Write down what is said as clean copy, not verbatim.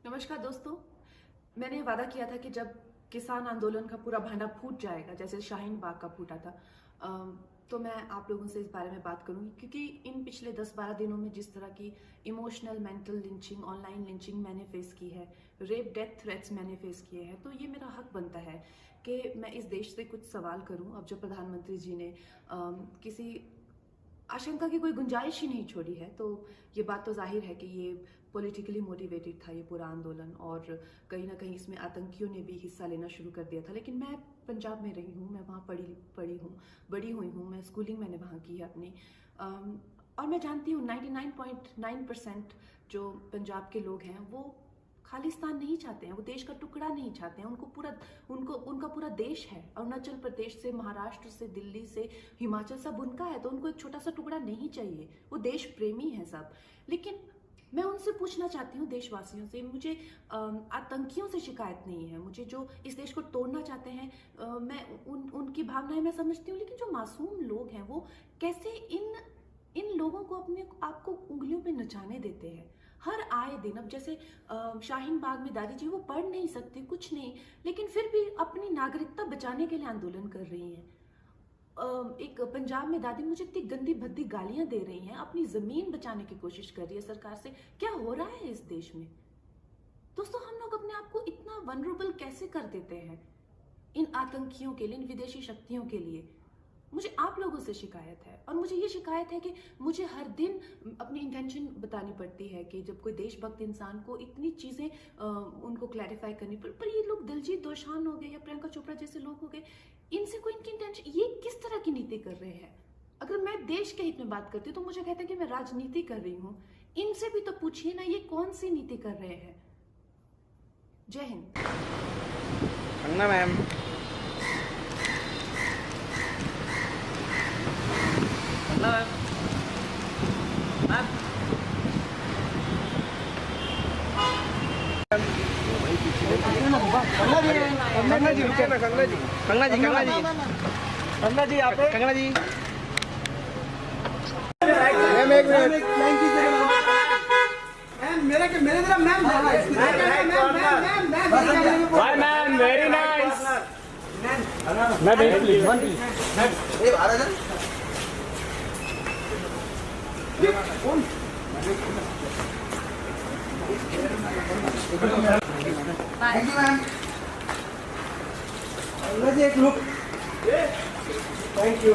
नमस्कार दोस्तों। मैंने वादा किया था कि जब किसान आंदोलन का पूरा भांडा फूट जाएगा, जैसे शाहीन बाग का फूटा था, तो मैं आप लोगों से इस बारे में बात करूंगी, क्योंकि इन पिछले 10-12 दिनों में जिस तरह की emotional, mental lynching, online lynching मैंने फेस की है, रेप डेथ थ्रेट्स मैंने फेस किए हैं, तो ये मेरा हक बनता है कि मैं इस देश से कुछ सवाल करूं। अब जो प्रधानमंत्री जी ने किसी आशंका की कोई गुंजाइश ही नहीं छोड़ी है, तो ये बात तो जाहिर है कि ये पॉलिटिकली मोटिवेटेड था ये पूरा आंदोलन, और कहीं ना कहीं इसमें आतंकियों ने भी हिस्सा लेना शुरू कर दिया था। लेकिन मैं पंजाब में रही हूँ, मैं वहाँ बड़ी हुई हूँ, मैं स्कूलिंग मैंने वहाँ की है अपनी, और मैं जानती हूँ 99.9% जो पंजाब के लोग हैं वो खालिस्तान नहीं चाहते हैं, वो देश का टुकड़ा नहीं चाहते हैं। उनका पूरा देश है, अरुणाचल प्रदेश से, महाराष्ट्र से, दिल्ली से, हिमाचल, सब उनका है, तो उनको एक छोटा सा टुकड़ा नहीं चाहिए। वो देश प्रेमी है सब। लेकिन मैं उनसे पूछना चाहती हूँ, देशवासियों से, मुझे आतंकियों से शिकायत नहीं है, मुझे जो इस देश को तोड़ना चाहते हैं, मैं उनकी भावनाएं मैं समझती हूँ, लेकिन जो मासूम लोग हैं वो कैसे इन लोगों को अपने आपको उंगलियों पे नचाने देते हैं हर आए दिन। अब जैसे शाहीन बाग में दादी जी वो पढ़ नहीं सकती, कुछ नहीं, लेकिन फिर भी अपनी नागरिकता बचाने के लिए आंदोलन कर रही हैं। एक पंजाब में दादी मुझे इतनी गंदी भद्दी गालियां दे रही हैं, अपनी जमीन बचाने की कोशिश कर रही है सरकार से। क्या हो रहा है इस देश में दोस्तों? हम लोग अपने आप को इतना वनरेबल कैसे कर देते हैं इन आतंकियों के लिए, इन विदेशी शक्तियों के लिए? मुझे आप लोगों से शिकायत है, और मुझे ये शिकायत है कि मुझे हर दिन अपनी इंटेंशन बतानी पड़ती है कि जब कोई देशभक्त इंसान को इतनी चीज़ें उनको क्लैरिफाई करनी पड़, पर ये लोग दिलजीत दोसांझ हो गए या प्रियंका चोपड़ा जैसे लोग हो गए, इनसे कोई इनकी इंटेंशन, ये किस तरह की नीति कर रहे हैं? अगर मैं देश के हित में बात करती हूँ तो मुझे कहते हैं कि मैं राजनीति कर रही हूँ। इनसे भी तो पूछिए ना, ये कौन सी नीति कर रहे हैं? जय हिंद। मैम कंगना जी आप कंगना जी मैम एक मिनट मेरे तरफ ma'am ma'am very nice ma'am please ए भारत कौन थैंक यू मैम एक लुक थैंक यू